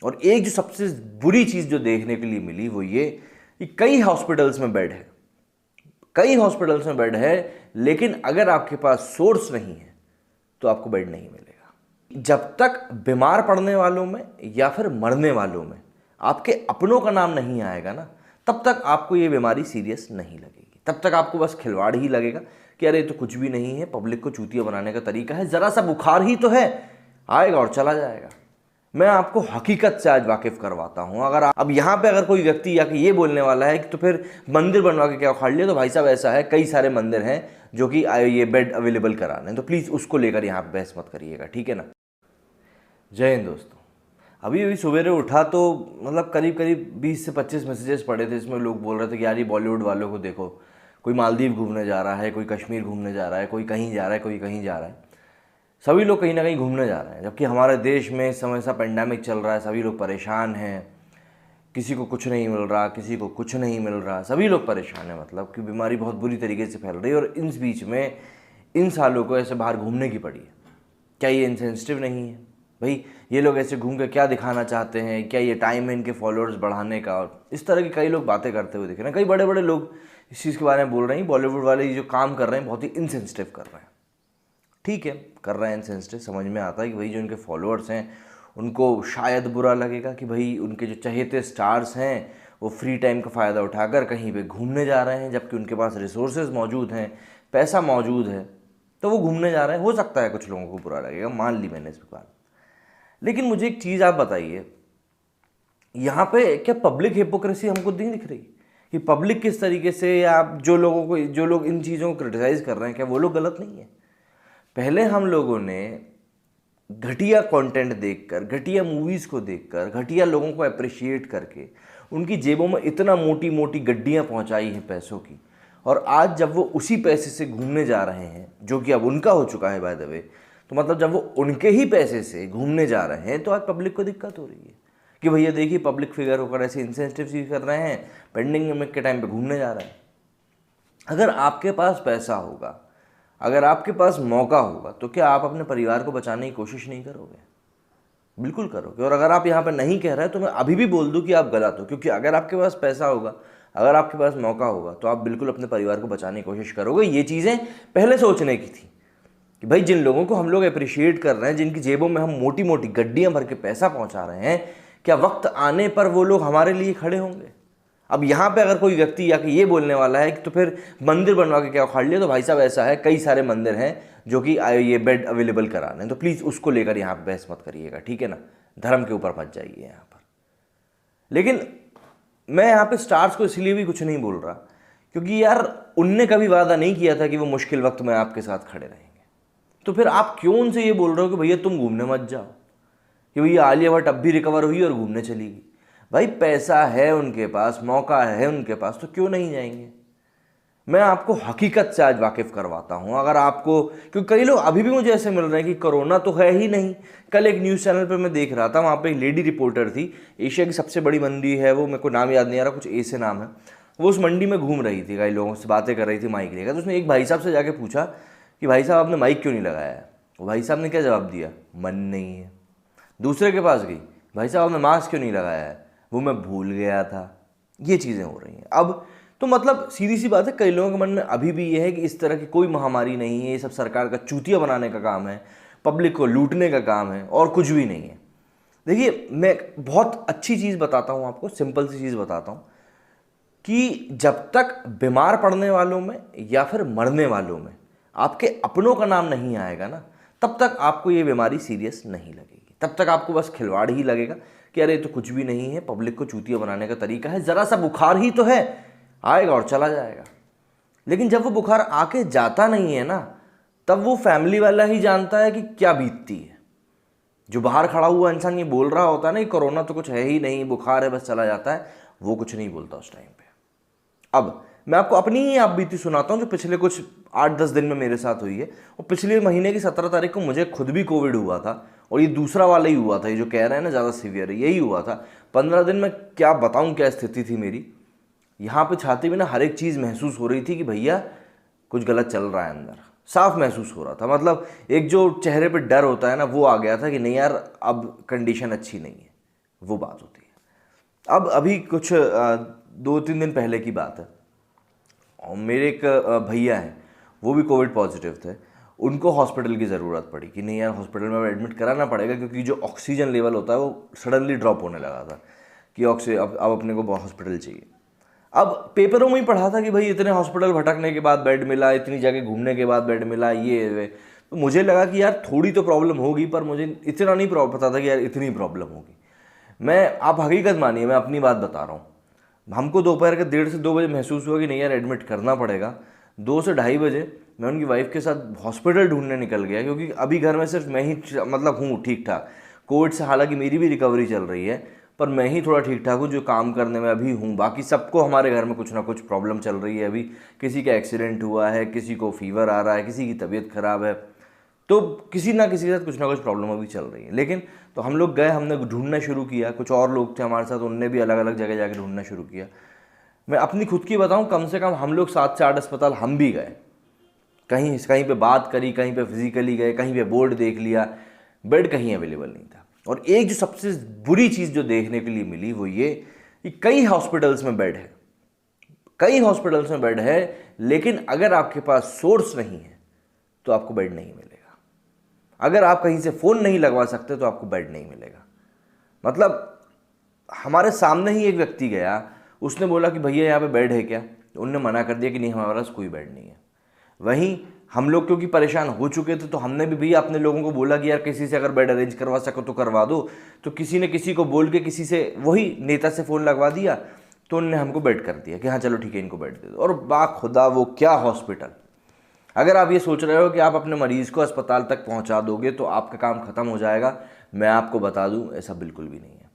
और एक जो सबसे बुरी चीज़ जो देखने के लिए मिली वो ये कि कई हॉस्पिटल्स में बेड है, कई हॉस्पिटल्स में बेड है, लेकिन अगर आपके पास सोर्स नहीं है तो आपको बेड नहीं मिलेगा। जब तक बीमार पड़ने वालों में या फिर मरने वालों में आपके अपनों का नाम नहीं आएगा ना, तब तक आपको ये बीमारी सीरियस नहीं लगेगी। तब तक आपको बस खिलवाड़ ही लगेगा कि अरे तो कुछ भी नहीं है, पब्लिक को चूतिया बनाने का तरीका है, ज़रा सा बुखार ही तो है, आएगा और चला जाएगा। मैं आपको हकीकत से आज वाकिफ करवाता हूं। अब यहाँ पे अगर कोई व्यक्ति या कि ये बोलने वाला है कि तो फिर मंदिर बनवा के क्या उखाड़ लिया, तो भाई साहब ऐसा है, कई सारे मंदिर हैं जो कि ये बेड अवेलेबल करा रहे हैं, तो प्लीज़ उसको लेकर यहाँ पे बहस मत करिएगा, ठीक है ना। जय हिंद दोस्तों। अभी सवेरे उठा तो मतलब करीब करीब 20 से 25 मैसेजेस पड़े थे, इसमें लोग बोल रहे थे कि यार ये बॉलीवुड वालों को देखो, कोई मालदीव घूमने जा रहा है, कोई कश्मीर घूमने जा रहा है, कोई कहीं जा रहा है, कोई कहीं जा रहा है, सभी लोग कहीं ना कहीं घूमने जा रहे हैं। जबकि हमारे देश में इस समय सा पेंडेमिक चल रहा है, सभी लोग परेशान हैं, किसी को कुछ नहीं मिल रहा, किसी को कुछ नहीं मिल रहा, सभी लोग परेशान हैं, मतलब कि बीमारी बहुत बुरी तरीके से फैल रही है। और इस बीच में इन सालों को ऐसे बाहर घूमने की पड़ी है। क्या ये इनसेंसिटिव नहीं है भाई? ये लोग ऐसे घूम के क्या दिखाना चाहते हैं? क्या ये टाइम है इनके फॉलोअर्स बढ़ाने का? और इस तरह की कई लोग बातें करते हुए दिखे ना, कई बड़े बड़े लोग इस चीज़ के बारे में बोल रहे हैं। बॉलीवुड वाले ये जो काम कर रहे हैं बहुत ही इनसेंसिटिव कर रहे हैं। ठीक है, कर रहे हैं इनसेंसिटिव, समझ में आता है कि भाई जो इनके फॉलोअर्स हैं उनको शायद बुरा लगेगा कि भाई उनके जो चहेते स्टार्स हैं वो फ्री टाइम का फ़ायदा उठाकर कहीं पे घूमने जा रहे हैं, जबकि उनके पास रिसोर्सेज मौजूद हैं, पैसा मौजूद है, तो वो घूमने जा रहे हैं। हो सकता है कुछ लोगों को बुरा लगेगा, मान ली मैंने इस बात। लेकिन मुझे एक चीज़ आप बताइए, यहाँ पे क्या पब्लिक हिपोक्रेसी हमको नहीं दिख रही कि पब्लिक किस तरीके से, या जो लोग इन चीज़ों को क्रिटिसाइज़ कर रहे हैं, क्या वो लोग गलत नहीं है? पहले हम लोगों ने घटिया कंटेंट देखकर, घटिया मूवीज़ को देखकर, घटिया लोगों को अप्रिशिएट करके उनकी जेबों में इतना मोटी मोटी गड्डियाँ पहुंचाई हैं पैसों की, और आज जब वो उसी पैसे से घूमने जा रहे हैं, जो कि अब उनका हो चुका है बाय द वे, तो मतलब जब वो उनके ही पैसे से घूमने जा रहे हैं तो आज पब्लिक को दिक्कत हो रही है कि भैया देखिए पब्लिक फिगर होकर ऐसे इंसेंसिटिव चीज़ कर रहे हैं, पेंडिंग के टाइम पर घूमने जा रहे हैं। अगर आपके पास पैसा होगा, अगर आपके पास मौका होगा, तो क्या आप अपने परिवार को बचाने की कोशिश नहीं करोगे? बिल्कुल करोगे। और अगर आप यहाँ पर नहीं कह रहे हैं तो मैं अभी भी बोल दूं कि आप गलत हो, क्योंकि अगर आपके पास पैसा होगा, अगर आपके पास मौका होगा, तो आप बिल्कुल अपने परिवार को बचाने की कोशिश करोगे। ये चीज़ें पहले सोचने की थी कि भाई जिन लोगों को हम लोग अप्रिशिएट कर रहे हैं, जिनकी जेबों में हम मोटी मोटी गड्डियाँ भर के पैसा पहुँचा रहे हैं, क्या वक्त आने पर वो लोग हमारे लिए खड़े होंगे? अब यहाँ पे अगर कोई व्यक्ति या कि ये बोलने वाला है कि तो फिर मंदिर बनवा के क्या उखाड़ लिया, तो भाई साहब ऐसा है, कई सारे मंदिर हैं जो कि ये बेड अवेलेबल करा रहे हैं, तो प्लीज़ उसको लेकर यहाँ पे बहस मत करिएगा, ठीक है ना। धर्म के ऊपर मत जाइए यहाँ पर। लेकिन मैं यहाँ पे स्टार्स को इसलिए भी कुछ नहीं बोल रहा क्योंकि यार उनने कभी वादा नहीं किया था कि वो मुश्किल वक्त में आपके साथ खड़े रहेंगे। तो फिर आप क्यों उनसे ये बोल रहे हो कि भैया तुम घूमने मत जाओ, कि भैया आलिया भट्ट अब भी रिकवर हुई और घूमने चली गई? भाई पैसा है उनके पास, मौका है उनके पास, तो क्यों नहीं जाएंगे? मैं आपको हकीकत से आज वाकिफ करवाता हूं। अगर आपको, क्योंकि कई लोग अभी भी मुझे ऐसे मिल रहे हैं कि कोरोना तो है ही नहीं। कल एक न्यूज़ चैनल पर मैं देख रहा था, वहाँ पे एक लेडी रिपोर्टर थी, एशिया की सबसे बड़ी मंडी है वो, मेरे को नाम याद नहीं आ रहा, कुछ ए से नाम है। वो उस मंडी में घूम रही थी, कई लोगों से बातें कर रही थी माइक लेकर। तो उसने एक भाई साहब से जाके पूछा कि भाई साहब आपने माइक क्यों नहीं लगाया है? वो भाई साहब ने क्या जवाब दिया? मन नहीं है। दूसरे के पास गई, भाई साहब आपने मास्क क्यों नहीं लगाया है? वो मैं भूल गया था। ये चीज़ें हो रही हैं अब। तो मतलब सीधी सी बात है, कई लोगों के मन में अभी भी ये है कि इस तरह की कोई महामारी नहीं है, ये सब सरकार का चूतिया बनाने का काम है, पब्लिक को लूटने का काम है, और कुछ भी नहीं है। देखिए मैं बहुत अच्छी चीज़ बताता हूँ आपको, सिंपल सी चीज़ बताता हूँ कि जब तक बीमार पड़ने वालों में या फिर मरने वालों में आपके अपनों का नाम नहीं आएगा ना, तब तक आपको ये बीमारी सीरियस नहीं लगेगी। तब तक आपको बस खिलवाड़ ही लगेगा कि अरे तो कुछ भी नहीं है, पब्लिक को चूतिया बनाने का तरीका है, ज़रा सा बुखार ही तो है, आएगा और चला जाएगा। लेकिन जब वो बुखार आके जाता नहीं है ना, तब वो फैमिली वाला ही जानता है कि क्या बीतती है। जो बाहर खड़ा हुआ इंसान ये बोल रहा होता है ना कि कोरोना तो कुछ है ही नहीं, बुखार है बस चला जाता है, वो कुछ नहीं बोलता उस टाइम पे। अब मैं आपको अपनी ही आप बीती सुनाता हूँ जो पिछले कुछ 8-10 दिन में मेरे साथ हुई है। और पिछले महीने की 17 तारीख को मुझे खुद भी कोविड हुआ था, और ये दूसरा वाला ही हुआ था, ये जो कह रहे हैं ना ज़्यादा सीवियर है, यही हुआ था। 15 दिन में क्या बताऊँ क्या स्थिति थी मेरी। यहाँ पे छाती में ना हर एक चीज़ महसूस हो रही थी कि भैया कुछ गलत चल रहा है अंदर, साफ महसूस हो रहा था। मतलब एक जो चेहरे पे डर होता है ना, वो आ गया था कि नहीं यार अब कंडीशन अच्छी नहीं है, वो बात होती है। अब अभी कुछ 2-3 दिन पहले की बात है, और मेरे एक भैया हैं, वो भी कोविड पॉजिटिव थे। उनको हॉस्पिटल की ज़रूरत पड़ी कि नहीं यार हॉस्पिटल में एडमिट कराना पड़ेगा, क्योंकि जो ऑक्सीजन लेवल होता है वो सडनली ड्रॉप होने लगा था कि अब अपने को हॉस्पिटल चाहिए। अब पेपरों में ही पढ़ा था कि भाई इतने हॉस्पिटल भटकने के बाद बेड मिला, इतनी जगह घूमने के बाद बेड मिला, ये तो मुझे लगा कि यार थोड़ी तो प्रॉब्लम होगी, पर मुझे इतना नहीं पता था कि यार इतनी प्रॉब्लम होगी। आप हकीकत मानिए, मैं अपनी बात बता रहा हूँ, हमको दोपहर के 1:30 से 2 बजे महसूस हुआ कि नहीं यार एडमिट करना पड़ेगा। 2 से 2:30 बजे मैं उनकी वाइफ के साथ हॉस्पिटल ढूंढने निकल गया, क्योंकि अभी घर में सिर्फ मैं ही हूँ ठीक ठाक। कोविड से हालांकि मेरी भी रिकवरी चल रही है, पर मैं ही थोड़ा ठीक ठाक हूँ जो काम करने में अभी हूँ। बाकी सबको हमारे घर में कुछ ना कुछ प्रॉब्लम चल रही है। अभी किसी का एक्सीडेंट हुआ है, किसी को फीवर आ रहा है, किसी की तबीयत खराब है, तो किसी ना किसी के साथ कुछ ना कुछ प्रॉब्लम अभी चल रही है। लेकिन तो हम लोग गए, हमने ढूंढना शुरू किया, कुछ और लोग थे हमारे साथ, उनने भी अलग अलग जगह जाके ढूंढना शुरू किया। मैं अपनी खुद की बताऊं, कम से कम हम लोग 7 से 8 अस्पताल हम भी गए, कहीं कहीं पे बात करी, कहीं पे फिजिकली गए, कहीं पे बोर्ड देख लिया, बेड कहीं अवेलेबल नहीं था। और एक जो सबसे बुरी चीज़ जो देखने के लिए मिली वो ये कि कई हॉस्पिटल्स में बेड है, कई हॉस्पिटल्स में बेड है, लेकिन अगर आपके पास सोर्स नहीं है तो आपको बेड नहीं मिलेगा। अगर आप कहीं से फ़ोन नहीं लगवा सकते तो आपको बेड नहीं मिलेगा। मतलब हमारे सामने ही एक व्यक्ति गया, उसने बोला कि भैया यहाँ पे बेड है क्या? उनने मना कर दिया कि नहीं हमारे पास कोई बेड नहीं है। वहीं हम लोग क्योंकि परेशान हो चुके थे, तो हमने भी भैया अपने लोगों को बोला कि यार किसी से अगर बेड अरेंज करवा सको तो करवा दो। तो किसी ने किसी को बोल के किसी से, वही नेता से फ़ोन लगवा दिया, तो उनने हमको बेड कर दिया कि हाँ चलो ठीक है इनको बेड दे दो। और बाखुदा वो क्या हॉस्पिटल! अगर आप ये सोच रहे हो कि आप अपने मरीज़ को अस्पताल तक पहुंचा दोगे तो आपका काम ख़त्म हो जाएगा, मैं आपको बता दूं ऐसा बिल्कुल भी नहीं है।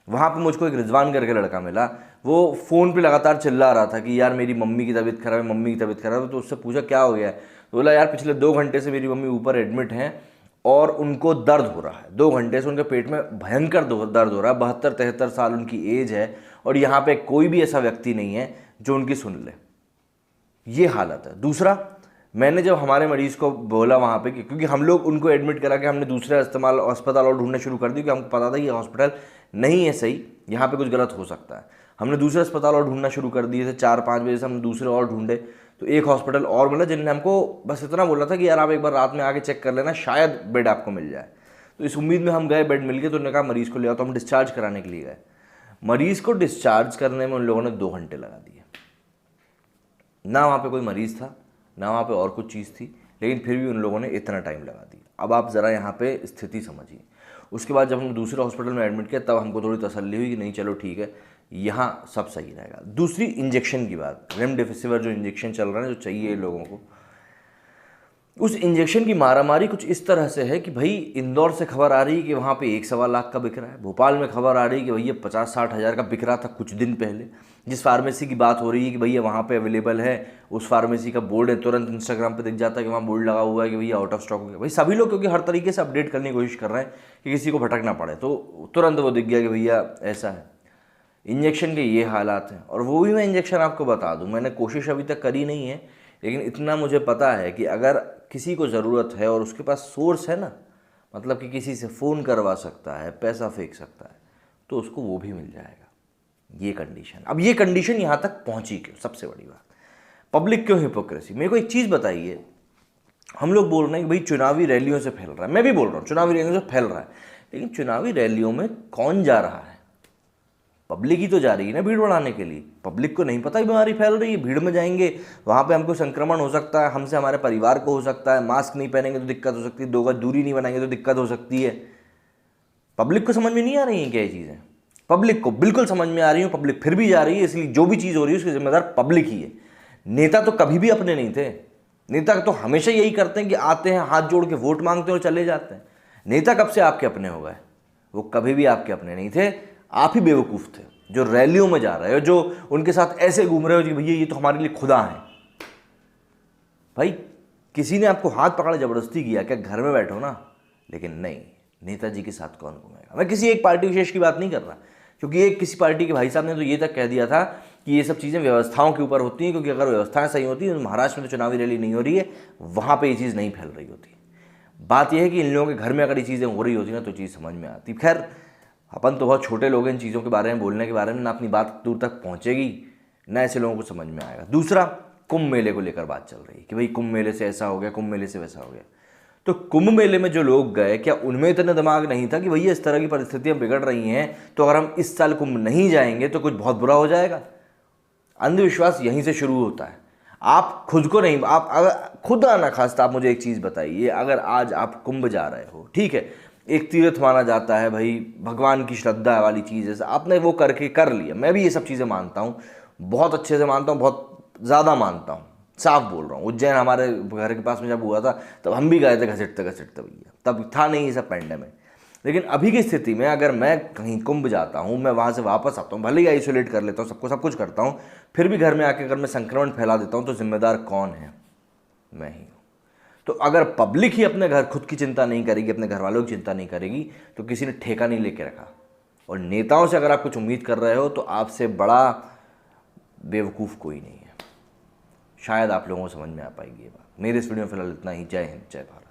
वहाँ पे मुझको एक रिजवान करके लड़का मिला, वो फ़ोन पे लगातार चिल्ला रहा था कि यार मेरी मम्मी की तबीयत ख़राब है, मम्मी की तबीयत ख़राब है। तो उससे पूछा क्या हो गया है, तो बोला यार पिछले 2 घंटे से मेरी मम्मी ऊपर एडमिट हैं और उनको दर्द हो रहा है। 2 घंटे से उनके पेट में भयंकर दर्द हो रहा है। 72-73 साल उनकी एज है, और यहाँ पे कोई भी ऐसा व्यक्ति नहीं है जो उनकी सुन ले। ये हालत है। दूसरा, मैंने जब हमारे मरीज़ को बोला वहाँ पे, क्योंकि हम लोग उनको एडमिट करा के हमने दूसरे अस्पताल और ढूंढना शुरू कर दी, क्योंकि हमको पता था ये हॉस्पिटल नहीं है सही, यहाँ पे कुछ गलत हो सकता है। हमने दूसरे अस्पताल और ढूंढना शुरू कर दिए थे। 4-5 बजे से हमने दूसरे और ढूंढे, तो एक हॉस्पिटल और मिला जिन्होंने हमको बस इतना बोला था कि यार आप एक बार रात में आके चेक कर लेना, शायद बेड आपको मिल जाए। तो इस उम्मीद में हम गए, बेड मिल गए, तो उन्होंने कहा मरीज़ को ले आओ। तो हम डिस्चार्ज कराने के लिए गए। मरीज़ को डिस्चार्ज करने में उन लोगों ने 2 घंटे लगा दिए। ना वहाँ पे कोई मरीज़ था, ना वहाँ पे और कुछ चीज़ थी, लेकिन फिर भी उन लोगों ने इतना टाइम लगा दिया। अब आप ज़रा यहाँ पे स्थिति समझिए। उसके बाद जब हम दूसरे हॉस्पिटल में एडमिट किया, तब हमको थोड़ी तसल्ली हुई कि नहीं चलो ठीक है, यहाँ सब सही रहेगा। दूसरी इंजेक्शन की बात, रेमडेसिविर जो इंजेक्शन चल रहा है, जो चाहिए लोगों को, उस इंजेक्शन की मारामारी कुछ इस तरह से है कि भाई इंदौर से खबर आ रही है कि वहाँ पे 1-1.25 लाख का बिक रहा है। भोपाल में खबर आ रही है कि भैया 50-60 हज़ार का बिक रहा था कुछ दिन पहले। जिस फार्मेसी की बात हो रही है कि भैया वहाँ पे अवेलेबल है, उस फार्मेसी का बोर्ड है, तुरंत इंस्टाग्राम पे दिख जाता है कि वहाँ बोर्ड लगा हुआ है कि भैया आउट ऑफ स्टॉक हो गया। भाई सभी लोग क्योंकि हर तरीके से अपडेट करने की कोशिश कर रहे हैं कि किसी को भटकना पड़े, तो तुरंत वो दिख गया कि भैया ऐसा है। इंजेक्शन के ये हालात हैं। और वो भी मैं इंजेक्शन आपको बता दूँ, मैंने कोशिश अभी तक करी नहीं है, लेकिन इतना मुझे पता है कि अगर किसी को ज़रूरत है और उसके पास सोर्स है ना, मतलब कि किसी से फ़ोन करवा सकता है, पैसा फेंक सकता है, तो उसको वो भी मिल जाएगा। ये कंडीशन, अब ये कंडीशन यहाँ तक पहुँची क्यों? सबसे बड़ी बात, पब्लिक क्यों हिपोक्रेसी। मेरे को एक चीज़ बताइए, हम लोग बोल रहे हैं कि भाई चुनावी रैलियों से फैल रहा है, मैं भी बोल रहा हूँ चुनावी रैलियों से फैल रहा है, लेकिन चुनावी रैलियों में कौन जा रहा है? पब्लिक ही तो जा रही है ना भीड़ बढ़ाने के लिए। पब्लिक को नहीं पता कि बीमारी फैल रही है, भीड़ में जाएंगे, वहाँ पे हमको संक्रमण हो सकता है, हमसे हमारे परिवार को हो सकता है, मास्क नहीं पहनेंगे तो दिक्कत हो सकती है, 2 गज दूरी नहीं बनाएंगे तो दिक्कत हो सकती है। पब्लिक को समझ में नहीं आ रही है क्या ये चीज़ें? पब्लिक को बिल्कुल समझ में आ रही है, पब्लिक फिर भी जा रही है। इसलिए जो भी चीज़ हो रही है उसकी जिम्मेदार पब्लिक ही है। नेता तो कभी भी अपने नहीं थे। नेता तो हमेशा यही करते हैं कि आते हैं, हाथ जोड़ के वोट मांगते हैं और चले जाते हैं। नेता कब से आपके अपने हो गए? वो कभी भी आपके अपने नहीं थे, आप ही बेवकूफ़ थे जो रैलियों में जा रहे हो, जो उनके साथ ऐसे घूम रहे हो कि भैया ये तो हमारे लिए खुदा है। भाई किसी ने आपको हाथ पकड़ा जबरदस्ती किया क्या? घर में बैठो ना। लेकिन नहीं, नेताजी के साथ कौन घूमेगा? मैं किसी एक पार्टी विशेष की बात नहीं कर रहा, क्योंकि एक किसी पार्टी के भाई साहब ने तो ये तक कह दिया था कि ये सब चीज़ें व्यवस्थाओं के ऊपर होती हैं, क्योंकि अगर व्यवस्थाएं सही होती हैं तो महाराष्ट्र में तो चुनावी रैली नहीं हो रही है, वहाँ पर ये चीज़ नहीं फैल रही होती। बात यह है कि इन लोगों के घर में अगर ये चीज़ें हो रही होती ना तो चीज़ समझ में आती। खैर, अपन तो बहुत छोटे लोग हैं इन चीज़ों के बारे में बोलने के बारे में, ना अपनी बात दूर तक पहुँचेगी ना ऐसे लोगों को समझ में आएगा। दूसरा, कुंभ मेले को लेकर बात चल रही है कि भाई कुंभ मेले से ऐसा हो गया, कुंभ मेले से वैसा हो गया। तो कुंभ मेले में जो लोग गए, क्या उनमें इतना दिमाग नहीं था कि भैया इस तरह की परिस्थितियां बिगड़ रही हैं, तो अगर हम इस साल कुंभ नहीं जाएंगे तो कुछ बहुत बुरा हो जाएगा। अंधविश्वास यहीं से शुरू होता है। आप खुद को नहीं, आप अगर खुद आना खास्ता, आप मुझे एक चीज़ बताइए, अगर आज आप कुंभ जा रहे हो, ठीक है, एक तीर्थ माना जाता है भाई, भगवान की श्रद्धा वाली चीज़ है, आपने वो करके कर लिया। मैं भी ये सब चीज़ें मानता हूँ, बहुत अच्छे से मानता हूँ, बहुत ज़्यादा मानता हूँ, साफ बोल रहा हूँ। उज्जैन हमारे घर के पास में जब हुआ था तब हम भी गए थे घसीटते घसीटते भैया, तब था नहीं ये सब पैंडेमिक। लेकिन अभी की स्थिति में अगर मैं कहीं कुंभ जाता हूँ, मैं वहाँ से वापस आता हूँ, भले ही आइसोलेट कर लेता हूँ, सबको सब कुछ करता हूँ, फिर भी घर में आके अगर मैं संक्रमण फैला देता हूँ तो जिम्मेदार कौन है? मैं ही हूँ। तो अगर पब्लिक ही अपने घर खुद की चिंता नहीं करेगी, अपने घर वालों की चिंता नहीं करेगी, तो किसी ने ठेका नहीं लेके रखा। और नेताओं से अगर आप कुछ उम्मीद कर रहे हो तो आपसे बड़ा बेवकूफ़ कोई नहीं है। शायद आप लोगों को समझ में आ पाएगी ये बात। मेरे इस वीडियो में फिलहाल इतना ही। जय हिंद, जय भारत।